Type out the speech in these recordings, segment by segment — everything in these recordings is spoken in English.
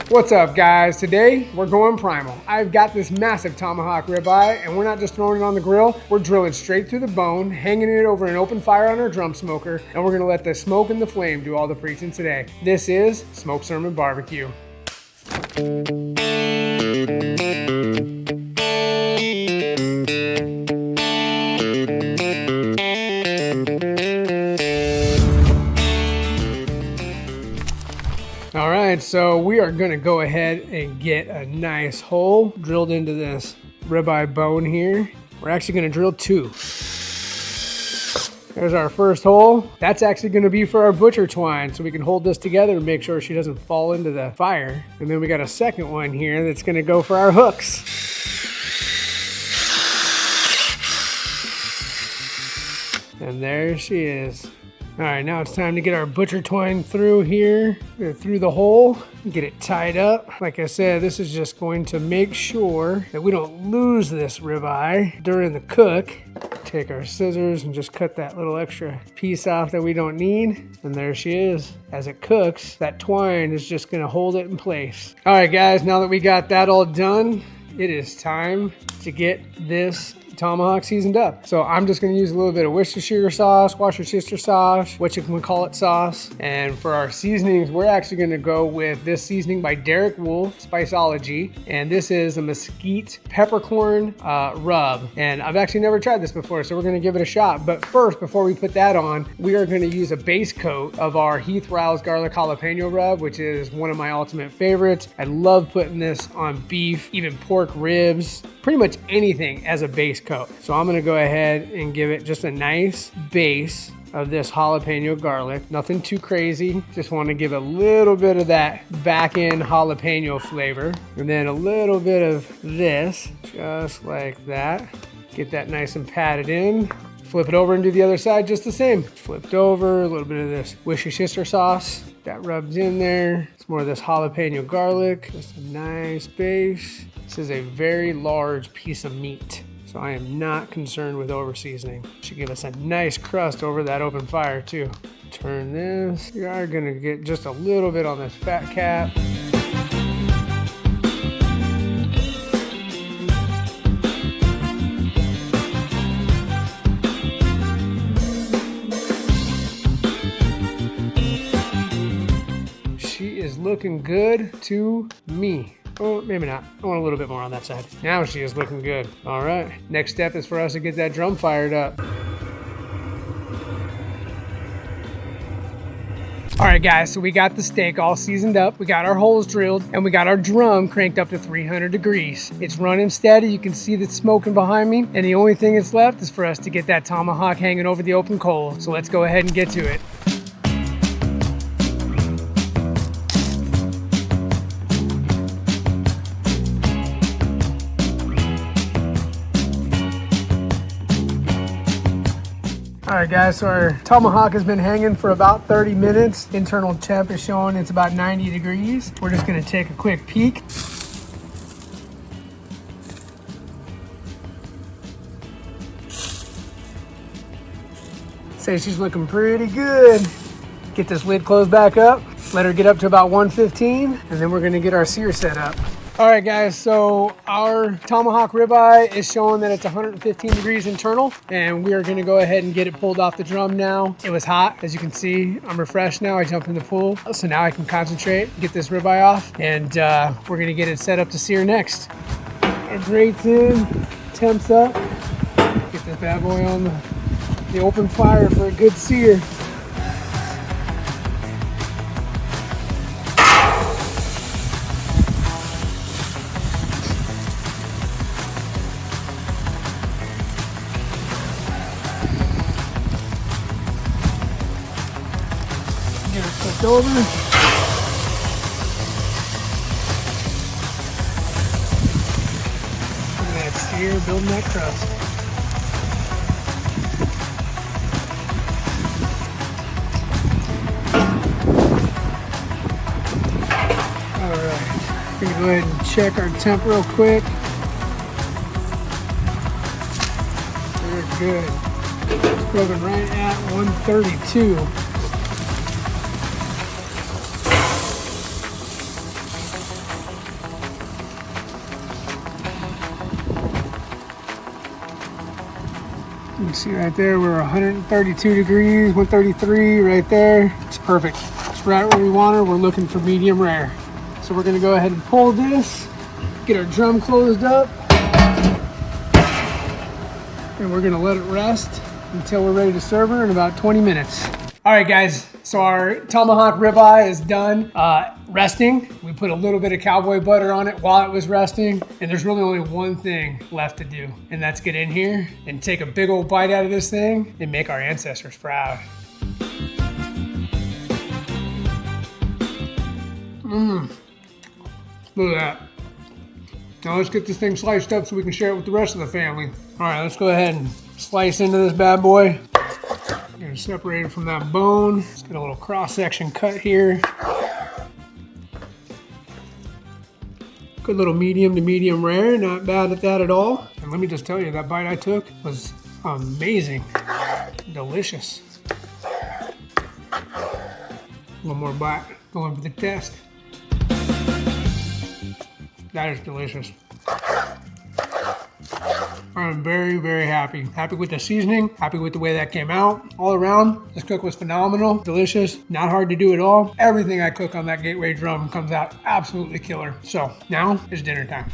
What's up, guys? Today we're going primal. I've got this massive tomahawk ribeye, and we're not just throwing it on the grill, we're drilling straight through the bone, hanging it over an open fire on our drum smoker, and we're gonna let the smoke and the flame do all the preaching today. This is Smoke Sermon Barbecue. All right, so we are gonna go ahead and get a nice hole drilled into this ribeye bone here. We're actually gonna drill two. There's our first hole. That's actually gonna be for our butcher twine, so we can hold this together and make sure she doesn't fall into the fire. And then we got a second one here that's gonna go for our hooks. And there she is. All right, now it's time to get our butcher twine through here, through the hole, get it tied up. Like I said, this is just going to make sure that we don't lose this ribeye during the cook. Take our scissors and just cut that little extra piece off that we don't need. And there she is. As it cooks, that twine is just gonna hold it in place. All right, guys, now that we got that all done, it is time to get this tomahawk seasoned up. So I'm just going to use a little bit of Worcestershire sauce, Worcestershire sauce, what you can call it sauce. And for our seasonings, we're actually going to go with this seasoning by Derek Wolf, Spiceology. And this is a Mesquite peppercorn rub. And I've actually never tried this before, so we're going to give it a shot. But first, before we put that on, we are going to use a base coat of our Heath Rouse garlic jalapeno rub, which is one of my ultimate favorites. I love putting this on beef, even pork ribs, pretty much anything as a base coat. So I'm gonna go ahead and give it just a nice base of this jalapeno garlic. Nothing too crazy. Just want to give a little bit of that back end jalapeno flavor. And then a little bit of this, just like that. Get that nice and patted in. Flip it over and do the other side just the same. Flipped over, a little bit of this Worcestershire sauce. That rubs in there. It's more of this jalapeno garlic. Just a nice base. This is a very large piece of meat, so I am not concerned with over seasoning. Should give us a nice crust over that open fire too. Turn this. We are gonna get just a little bit on this fat cap. She is looking good to me. Oh, maybe not. I want a little bit more on that side. Now she is looking good. All right. Next step is for us to get that drum fired up. All right, guys, so we got the steak all seasoned up. We got our holes drilled, and we got our drum cranked up to 300 degrees. It's running steady. You can see the smoking behind me. And the only thing that's left is for us to get that tomahawk hanging over the open coal. So let's go ahead and get to it. All right, guys, so our tomahawk has been hanging for about 30 minutes. Internal temp is showing it's about 90 degrees. We're just gonna take a quick peek. Say she's looking pretty good. Get this lid closed back up. Let her get up to about 115, and then we're gonna get our sear set up. All right, guys, so our tomahawk ribeye is showing that it's 115 degrees internal, and we are gonna go ahead and get it pulled off the drum now. It was hot, as you can see. I'm refreshed now. I jumped in the pool, so now I can concentrate, get this ribeye off, and we're gonna get it set up to sear next. Our grate's in, temp's up. Get this bad boy on the open fire for a good sear. Get it flipped over. Look at that sear building that crust. Alright, we're gonna go ahead and check our temp real quick. We're good. It's broken right at 132. See right there, we're 132 degrees, 133 right there. It's perfect. It's right where we want her. We're looking for medium rare. So we're gonna go ahead and pull this, get our drum closed up, and we're gonna let it rest until we're ready to serve her in about 20 minutes. All right, guys, so our tomahawk ribeye is done resting. We put a little bit of cowboy butter on it while it was resting, and there's really only one thing left to do, and that's get in here and take a big old bite out of this thing and make our ancestors proud. Look at that. Now let's get this thing sliced up so we can share it with the rest of the family. All right, let's go ahead and slice into this bad boy. I'm gonna separate it from that bone. Let's get a little cross-section cut here. Good little medium to medium rare, not bad at that at all. And let me just tell you, that bite I took was amazing, delicious. One more bite, going for the test. That is delicious. I'm very, very happy. Happy with the seasoning, happy with the way that came out. All around, this cook was phenomenal, delicious, not hard to do at all. Everything I cook on that gateway drum comes out absolutely killer. So now it's dinner time.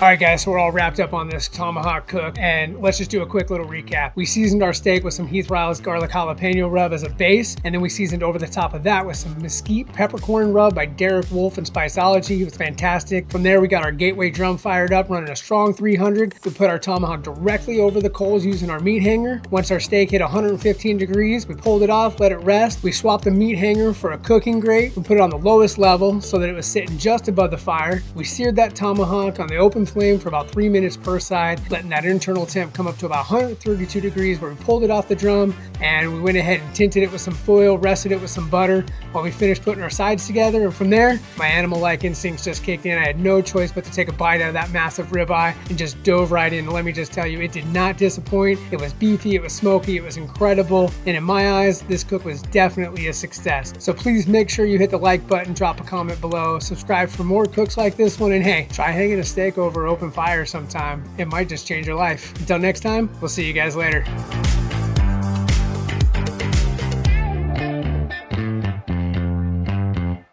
All right, guys, so we're all wrapped up on this tomahawk cook, and let's just do a quick little recap. We seasoned our steak with some Heath Riles garlic jalapeno rub as a base, and then we seasoned over the top of that with some Mesquite peppercorn rub by Derek Wolf and Spiceology. It was fantastic. From there, we got our gateway drum fired up, running a strong 300. We put our tomahawk directly over the coals using our meat hanger. Once our steak hit 115 degrees, we pulled it off, let it rest. We swapped the meat hanger for a cooking grate. We put it on the lowest level so that it was sitting just above the fire. We seared that tomahawk on the open flame for about 3 minutes per side, letting that internal temp come up to about 132 degrees, where we pulled it off the drum and we went ahead and tinted it with some foil, rested it with some butter while we finished putting our sides together. And from there, my animal-like instincts just kicked in. I had no choice but to take a bite out of that massive ribeye and just dove right in. And let me just tell you, it did not disappoint. It was beefy, it was smoky, it was incredible. And in my eyes, this cook was definitely a success. So please make sure you hit the like button, drop a comment below, subscribe for more cooks like this one, and hey, try hanging a steak over open fire sometime. It might just change your life. Until next time, we'll see you guys later.